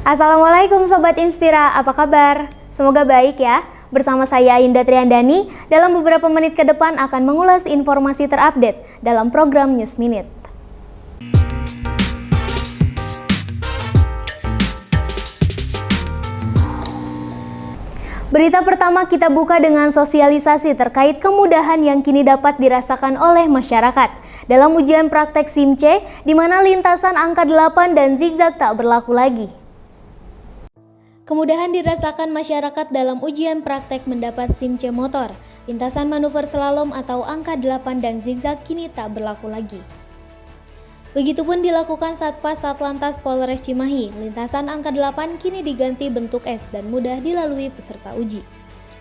Assalamualaikum Sobat Inspira, apa kabar? Semoga baik ya. Bersama saya Yunda Triandani, dalam beberapa menit ke depan akan mengulas informasi terupdate dalam program News Minute. Berita pertama kita buka dengan sosialisasi terkait kemudahan yang kini dapat dirasakan oleh masyarakat dalam ujian praktek SIM-C, di mana lintasan angka 8 dan zigzag tak berlaku lagi. Kemudahan dirasakan masyarakat dalam ujian praktek mendapat SIM-C motor. Lintasan manuver slalom atau angka 8 dan zigzag kini tak berlaku lagi. Begitupun dilakukan Satpas Satlantas Polres Cimahi. Lintasan angka 8 kini diganti bentuk S dan mudah dilalui peserta uji.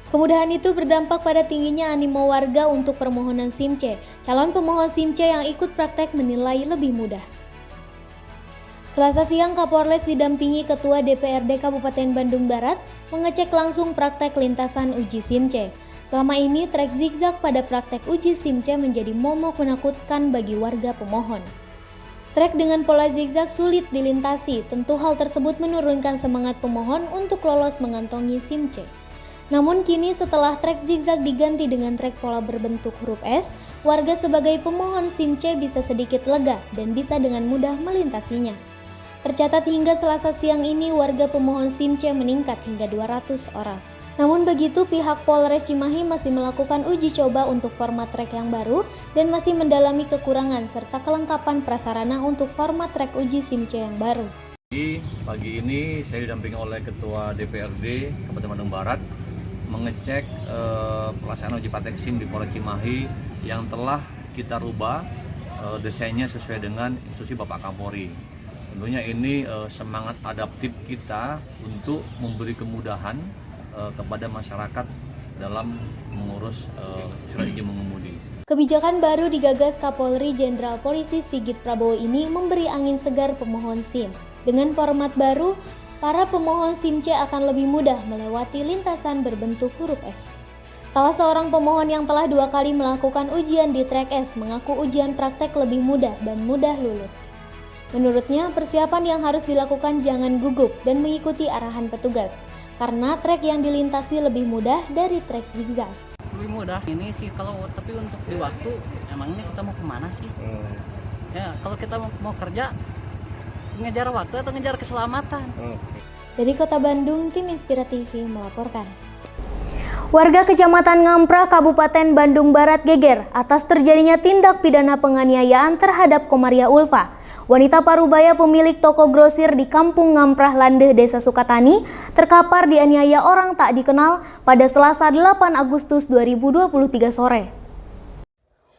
Kemudahan itu berdampak pada tingginya animo warga untuk permohonan SIM-C. Calon pemohon SIM-C yang ikut praktek menilai lebih mudah. Selasa siang, Kapolres didampingi Ketua DPRD Kabupaten Bandung Barat mengecek langsung praktek lintasan uji SIM-C. Selama ini, trek zigzag pada praktek uji SIM-C menjadi momok menakutkan bagi warga pemohon. Trek dengan pola zigzag sulit dilintasi, tentu hal tersebut menurunkan semangat pemohon untuk lolos mengantongi SIM-C. Namun kini setelah trek zigzag diganti dengan trek pola berbentuk huruf S, warga sebagai pemohon SIM-C bisa sedikit lega dan bisa dengan mudah melintasinya. Tercatat hingga Selasa siang ini warga pemohon SIM-C meningkat hingga 200 orang. Namun begitu, pihak Polres Cimahi masih melakukan uji coba untuk format trek yang baru dan masih mendalami kekurangan serta kelengkapan prasarana untuk format trek uji SIM-C yang baru. Pagi ini saya didampingi oleh Ketua DPRD Kabupaten Bandung Barat mengecek pelaksanaan uji praktek SIM di Polres Cimahi yang telah kita rubah desainnya sesuai dengan instruksi Bapak Kapolri. Tentunya ini semangat adaptif kita untuk memberi kemudahan kepada masyarakat dalam mengurus surat izin mengemudi. Kebijakan baru digagas Kapolri Jenderal Polisi Sigit Prabowo ini memberi angin segar pemohon SIM. Dengan format baru, para pemohon SIM-C akan lebih mudah melewati lintasan berbentuk huruf S. Salah seorang pemohon yang telah 2 kali melakukan ujian di trek S mengaku ujian praktek lebih mudah dan mudah lulus. Menurutnya, persiapan yang harus dilakukan jangan gugup dan mengikuti arahan petugas, karena trek yang dilintasi lebih mudah dari trek zigzag. Lebih mudah ini sih, tapi untuk di waktu, emangnya kita mau kemana sih? Ya, kalau kita mau kerja, ngejar waktu atau ngejar keselamatan? Dari Kota Bandung, tim Inspira TV melaporkan. Warga Kecamatan Ngamprah, Kabupaten Bandung Barat geger atas terjadinya tindak pidana penganiayaan terhadap Komariah Ulfa. Wanita parubaya pemilik toko grosir di Kampung Ngamprah Landeh, Desa Sukatani, terkapar dianiaya orang tak dikenal pada Selasa 8 Agustus 2023 sore.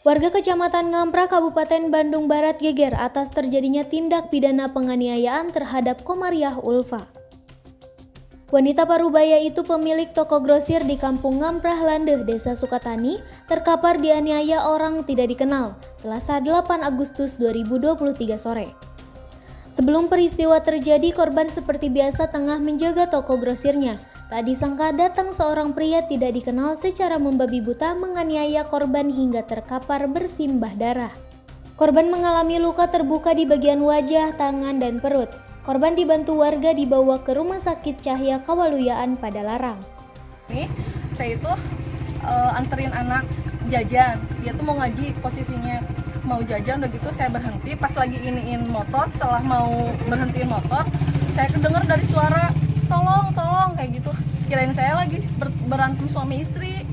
Warga Kecamatan Ngamprah, Kabupaten Bandung Barat geger atas terjadinya tindak pidana penganiayaan terhadap Komariah Ulfa. Wanita parubaya itu pemilik toko grosir di Kampung Ngamprah Landeh, Desa Sukatani, terkapar dianiaya orang tidak dikenal Selasa 8 Agustus 2023 sore. Sebelum peristiwa terjadi, korban seperti biasa tengah menjaga toko grosirnya. Tak disangka datang seorang pria tidak dikenal secara membabi buta menganiaya korban hingga terkapar bersimbah darah. Korban mengalami luka terbuka di bagian wajah, tangan, dan perut. Korban dibantu warga dibawa ke Rumah Sakit Cahya Kawaluyaan Padalarang. Nih, saya itu anterin anak jajan. Dia tuh mau ngaji, posisinya mau jajan, udah gitu saya berhenti. Pas lagi iniin motor, setelah mau berhentiin motor, saya kedengar dari suara tolong, tolong kayak gitu. Kirain saya lagi berantem suami istri.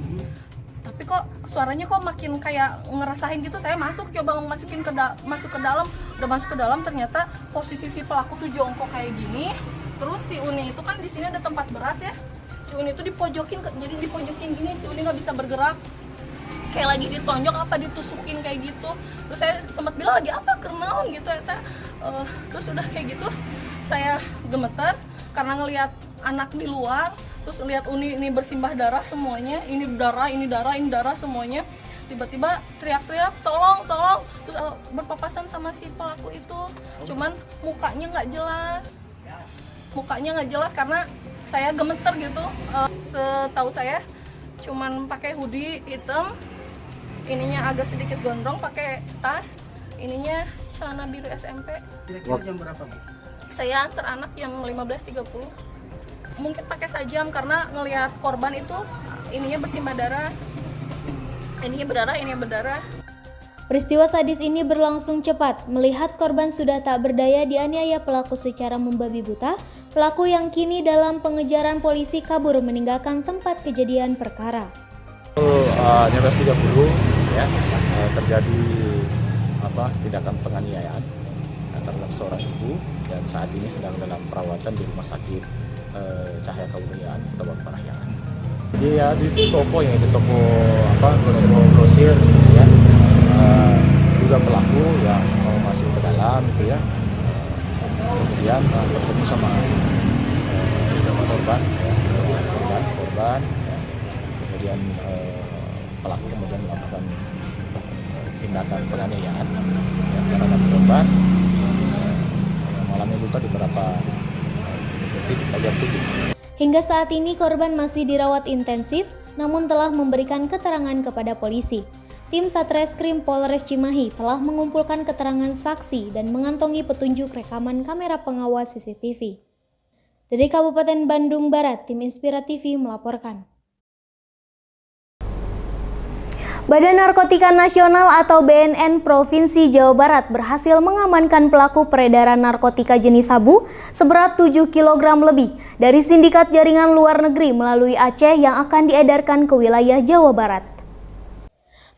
Tapi kok suaranya kok makin kayak ngerasain gitu. Saya coba masuk ke dalam. Udah masuk ke dalam, ternyata posisi si pelaku tuh jongkok kayak gini. Terus si Uni itu kan di sini ada tempat beras ya. Si Uni itu dipojokin, jadi dipojokin gini. Si Uni nggak bisa bergerak. Kayak lagi ditonjok apa ditusukin kayak gitu. Terus saya sempat bilang lagi apa kenaon gitu ya. Terus udah kayak gitu saya gemeter karena ngelihat anak di luar. Terus lihat Uni ini bersimbah darah semuanya, ini darah semuanya. Tiba-tiba teriak-teriak, tolong, tolong. Terus berpapasan sama si pelaku itu. Cuman mukanya nggak jelas karena saya gemeter gitu. Setahu saya cuman pakai hoodie hitam, ininya agak sedikit gondrong, pakai tas, ininya celana biru SMP. Kira-kira jam berapa, Bu? Saya antar anak jam 15.30. Mungkin pakai sajam karena ngelihat korban itu ininya bersimbah darah. Ininya berdarah. Peristiwa sadis ini berlangsung cepat. Melihat korban sudah tak berdaya dianiaya pelaku secara membabi buta, pelaku yang kini dalam pengejaran polisi kabur meninggalkan tempat kejadian perkara. 19.30 ya, terjadi tindakan penganiayaan terhadap seorang ibu dan saat ini sedang dalam perawatan di rumah sakit Cahaya Kabupaten Kota Parahyangan. Jadi ya di toko grosir ya, juga pelaku yang mau masuk ke dalam gitu ya, kemudian bertemu sama korban ya, kemudian pelaku kemudian melakukan tindakan penganiayaan ya, terhadap korban, mengalami luka di beberapa titik bagian tubuh. Hingga saat ini korban masih dirawat intensif, namun telah memberikan keterangan kepada polisi. Tim Satreskrim Polres Cimahi telah mengumpulkan keterangan saksi dan mengantongi petunjuk rekaman kamera pengawas CCTV. Dari Kabupaten Bandung Barat, Tim Inspira TV melaporkan. Badan Narkotika Nasional atau BNN Provinsi Jawa Barat berhasil mengamankan pelaku peredaran narkotika jenis sabu seberat 7 kg lebih dari sindikat jaringan luar negeri melalui Aceh yang akan diedarkan ke wilayah Jawa Barat.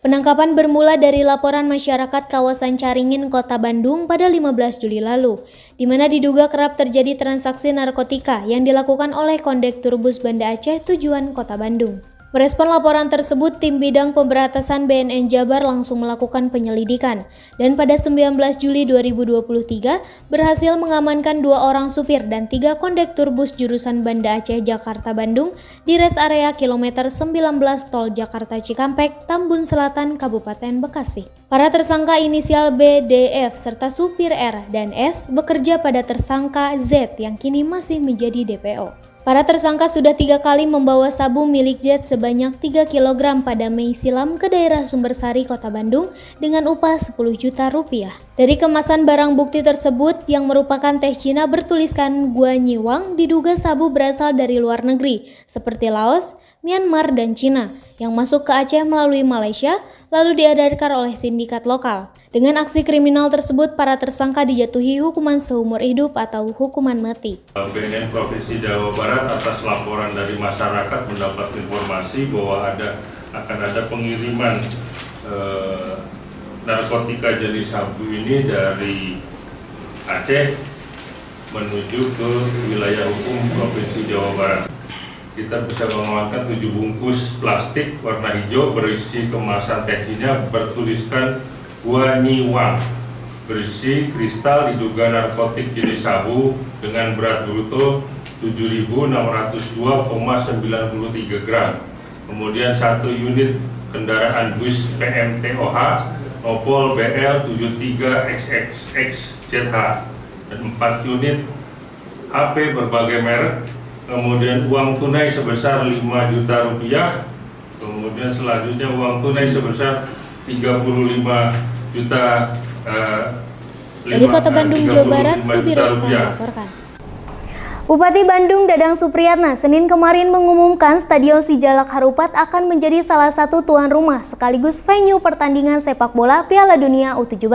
Penangkapan bermula dari laporan masyarakat kawasan Caringin, Kota Bandung pada 15 Juli lalu, di mana diduga kerap terjadi transaksi narkotika yang dilakukan oleh kondektur bus Banda Aceh tujuan Kota Bandung. Merespon laporan tersebut, tim bidang pemberantasan BNN Jabar langsung melakukan penyelidikan dan pada 19 Juli 2023 berhasil mengamankan 2 orang supir dan 3 kondektur bus jurusan Banda Aceh Jakarta Bandung di res area kilometer 19 Tol Jakarta Cikampek, Tambun Selatan, Kabupaten Bekasi. Para tersangka inisial B, D, F serta supir R dan S bekerja pada tersangka Z yang kini masih menjadi DPO. Para tersangka sudah 3 kali membawa sabu milik Z sebanyak 3 kg pada Mei silam ke daerah Sumbersari, Kota Bandung dengan upah 10 juta rupiah. Dari kemasan barang bukti tersebut yang merupakan teh Cina bertuliskan Gua Nyiwang, diduga sabu berasal dari luar negeri seperti Laos, Myanmar, dan Cina yang masuk ke Aceh melalui Malaysia lalu diedarkan oleh sindikat lokal. Dengan aksi kriminal tersebut, para tersangka dijatuhi hukuman seumur hidup atau hukuman mati. BNN Provinsi Jawa Barat atas laporan dari masyarakat mendapat informasi bahwa akan ada pengiriman narkotika jenis sabu ini dari Aceh menuju ke wilayah hukum Provinsi Jawa Barat. Kita bisa mengamankan 7 bungkus plastik warna hijau berisi kemasan teh Cina bertuliskan Gua Nyiwang, berisi kristal diduga narkotik jenis sabu dengan berat bruto 7.602,93 gram. Kemudian 1 unit kendaraan bus PMTOH Opel BL 73XXXZH dan 4 unit HP berbagai merek. Kemudian uang tunai sebesar 5 juta rupiah. Kemudian selanjutnya uang tunai sebesar 35 juta Dari Kota Bandung, Jawa Barat, Ruby Rizka melaporkan. Bupati Bandung Dadang Supriyatna Senin kemarin mengumumkan Stadion Sijalak Harupat akan menjadi salah satu tuan rumah sekaligus venue pertandingan sepak bola Piala Dunia U17.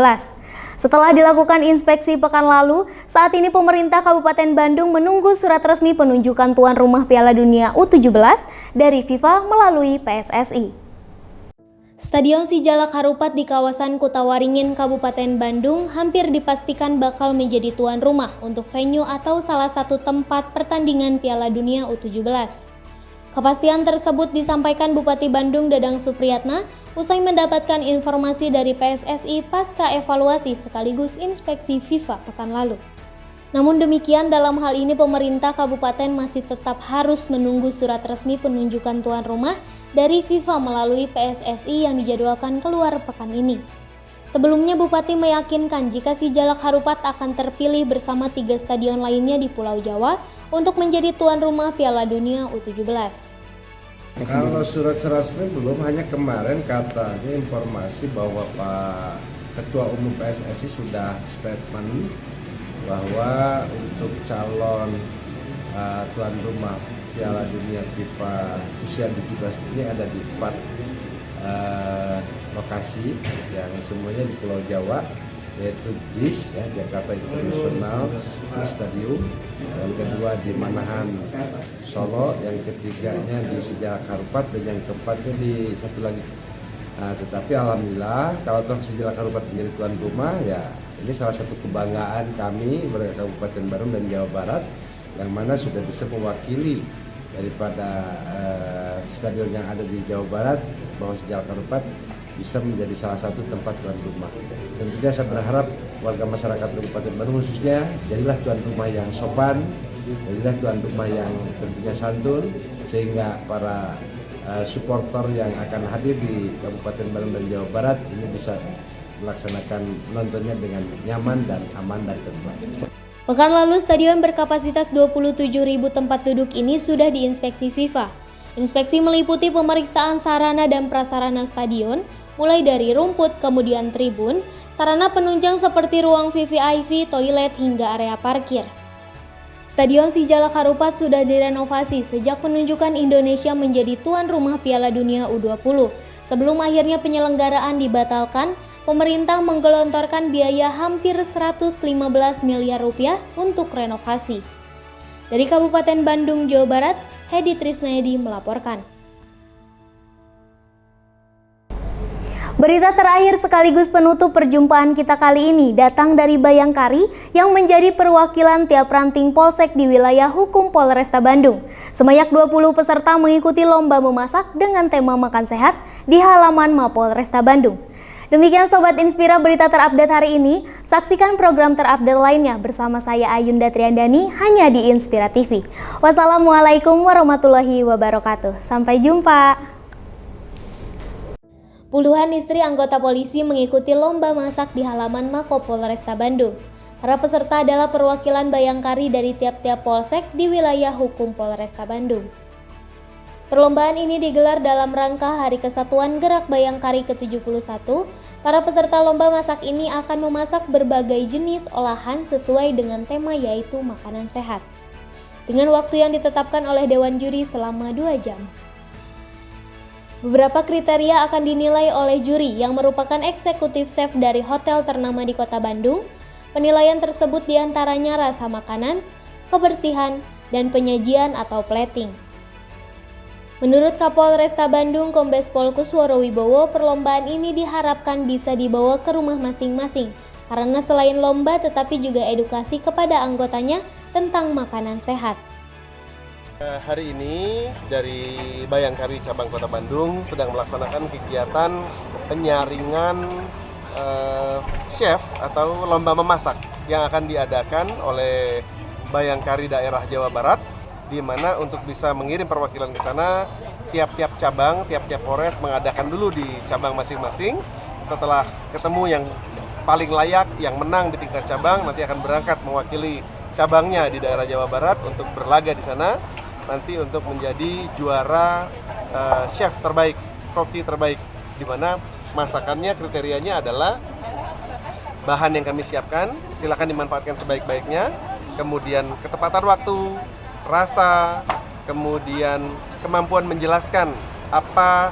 Setelah dilakukan inspeksi pekan lalu, saat ini pemerintah Kabupaten Bandung menunggu surat resmi penunjukan tuan rumah Piala Dunia U17 dari FIFA melalui PSSI. Stadion Sijalak Harupat di kawasan Kutawaringin, Kabupaten Bandung hampir dipastikan bakal menjadi tuan rumah untuk venue atau salah satu tempat pertandingan Piala Dunia U17. Kepastian tersebut disampaikan Bupati Bandung Dadang Supriyatna usai mendapatkan informasi dari PSSI pasca evaluasi sekaligus inspeksi FIFA pekan lalu. Namun demikian, dalam hal ini pemerintah kabupaten masih tetap harus menunggu surat resmi penunjukan tuan rumah dari FIFA melalui PSSI yang dijadwalkan keluar pekan ini. Sebelumnya Bupati meyakinkan jika Sijalak Harupat akan terpilih bersama 3 stadion lainnya di Pulau Jawa untuk menjadi tuan rumah Piala Dunia U17. Kalau surat resmi belum, hanya kemarin katanya informasi bahwa Pak Ketua Umum PSSI sudah statement bahwa untuk calon tuan rumah Piala Dunia FIFA usia 17 ini ada di 4 lokasi yang semuanya di Pulau Jawa, yaitu JIS ya, Jakarta International Stadium, yang kedua di Manahan Solo, yang ketiganya di Sejalak Harupat, dan yang keempatnya di satu lagi. Tetapi alhamdulillah kalau toh Sejalak Harupat menjadi tuan rumah, ya ini salah satu kebanggaan kami warga Kabupaten Bandung dan Jawa Barat, yang mana sudah bisa mewakili daripada stadion yang ada di Jawa Barat, bahwa Sejalak Harupat bisa menjadi salah satu tempat tuan rumah. Tentunya saya berharap warga masyarakat Kabupaten Bandung khususnya jadilah tuan rumah yang sopan, jadilah tuan rumah yang tentunya santun, sehingga para supporter yang akan hadir di Kabupaten Bandung dan Jawa Barat ini bisa melaksanakan nontonnya dengan nyaman dan aman dan tenang. Pekan lalu, stadion berkapasitas 27.000 tempat duduk ini sudah diinspeksi FIFA. Inspeksi meliputi pemeriksaan sarana dan prasarana stadion, mulai dari rumput, kemudian tribun, sarana penunjang seperti ruang VVIP, toilet, hingga area parkir. Stadion Sejalak Harupat sudah direnovasi sejak penunjukan Indonesia menjadi tuan rumah Piala Dunia U20. Sebelum akhirnya penyelenggaraan dibatalkan, pemerintah menggelontorkan biaya hampir 115 miliar rupiah untuk renovasi. Dari Kabupaten Bandung, Jawa Barat, Hedi Trisnayadi melaporkan. Berita terakhir sekaligus penutup perjumpaan kita kali ini datang dari Bayangkari yang menjadi perwakilan tiap ranting polsek di wilayah hukum Polresta Bandung. Sebanyak 20 peserta mengikuti lomba memasak dengan tema makan sehat di halaman Mapolresta Bandung. Demikian Sobat Inspira berita terupdate hari ini. Saksikan program terupdate lainnya bersama saya Ayunda Triandani hanya di Inspira TV. Wassalamualaikum warahmatullahi wabarakatuh. Sampai jumpa. Puluhan istri anggota polisi mengikuti lomba masak di halaman Mako Polresta Bandung. Para peserta adalah perwakilan Bayangkari dari tiap-tiap polsek di wilayah hukum Polresta Bandung. Perlombaan ini digelar dalam rangka Hari Kesatuan Gerak Bayangkari ke-71. Para peserta lomba masak ini akan memasak berbagai jenis olahan sesuai dengan tema, yaitu makanan sehat, dengan waktu yang ditetapkan oleh Dewan Juri selama 2 jam. Beberapa kriteria akan dinilai oleh juri yang merupakan eksekutif chef dari hotel ternama di Kota Bandung. Penilaian tersebut diantaranya rasa makanan, kebersihan, dan penyajian atau plating. Menurut Kapolresta Bandung Kombes Pol Kusworo Wibowo, perlombaan ini diharapkan bisa dibawa ke rumah masing-masing karena selain lomba tetapi juga edukasi kepada anggotanya tentang makanan sehat. Hari ini dari Bayangkari Cabang Kota Bandung sedang melaksanakan kegiatan penyaringan chef atau lomba memasak yang akan diadakan oleh Bayangkari daerah Jawa Barat, di mana untuk bisa mengirim perwakilan ke sana, tiap-tiap cabang, tiap-tiap polres mengadakan dulu di cabang masing-masing. Setelah ketemu yang paling layak, yang menang di tingkat cabang, nanti akan berangkat mewakili cabangnya di daerah Jawa Barat untuk berlaga di sana. Nanti untuk menjadi juara chef terbaik, koki terbaik, di mana masakannya kriterianya adalah bahan yang kami siapkan, silakan dimanfaatkan sebaik-baiknya, kemudian ketepatan waktu, rasa, kemudian kemampuan menjelaskan apa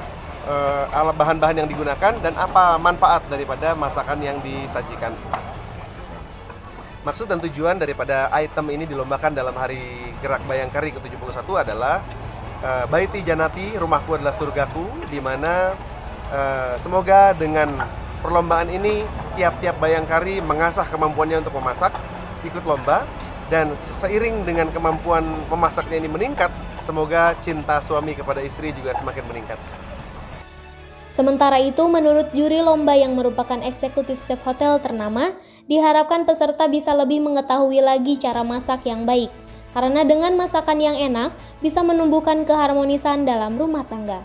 bahan-bahan yang digunakan dan apa manfaat daripada masakan yang disajikan. Maksud dan tujuan daripada item ini dilombakan dalam Hari Gerak Bayangkari ke-71 adalah Baiti Janati, rumahku adalah surgaku, di mana semoga dengan perlombaan ini tiap-tiap Bayangkari mengasah kemampuannya untuk memasak, ikut lomba, dan seiring dengan kemampuan memasaknya ini meningkat, semoga cinta suami kepada istri juga semakin meningkat. Sementara itu, menurut juri lomba yang merupakan eksekutif chef hotel ternama, diharapkan peserta bisa lebih mengetahui lagi cara masak yang baik, karena dengan masakan yang enak bisa menumbuhkan keharmonisan dalam rumah tangga.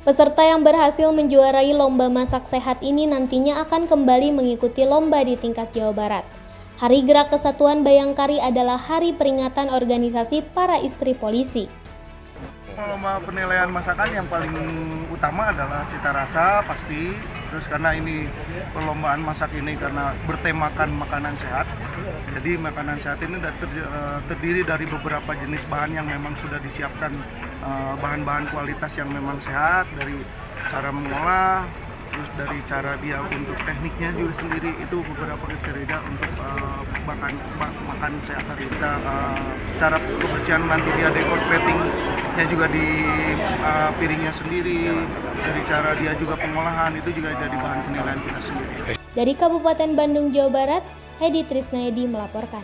Peserta yang berhasil menjuarai lomba masak sehat ini nantinya akan kembali mengikuti lomba di tingkat Jawa Barat. Hari Gerak Kesatuan Bayangkari adalah hari peringatan organisasi para istri polisi. lomba penilaian masakan yang paling utama adalah cita rasa pasti. Terus karena ini perlombaan masak ini karena bertemakan makanan sehat. Jadi makanan sehat ini terdiri dari beberapa jenis bahan yang memang sudah disiapkan, bahan-bahan kualitas yang memang sehat, dari cara mengolah, terus dari cara dia untuk tekniknya juga sendiri, itu beberapa kriteria untuk makan sehat hari kita. Secara kebersihan nanti dia dekor platingnya juga di piringnya sendiri, dari cara dia juga pengolahan itu juga jadi bahan penilaian kita sendiri. Dari Kabupaten Bandung, Jawa Barat, Hedi Trisnayadi melaporkan.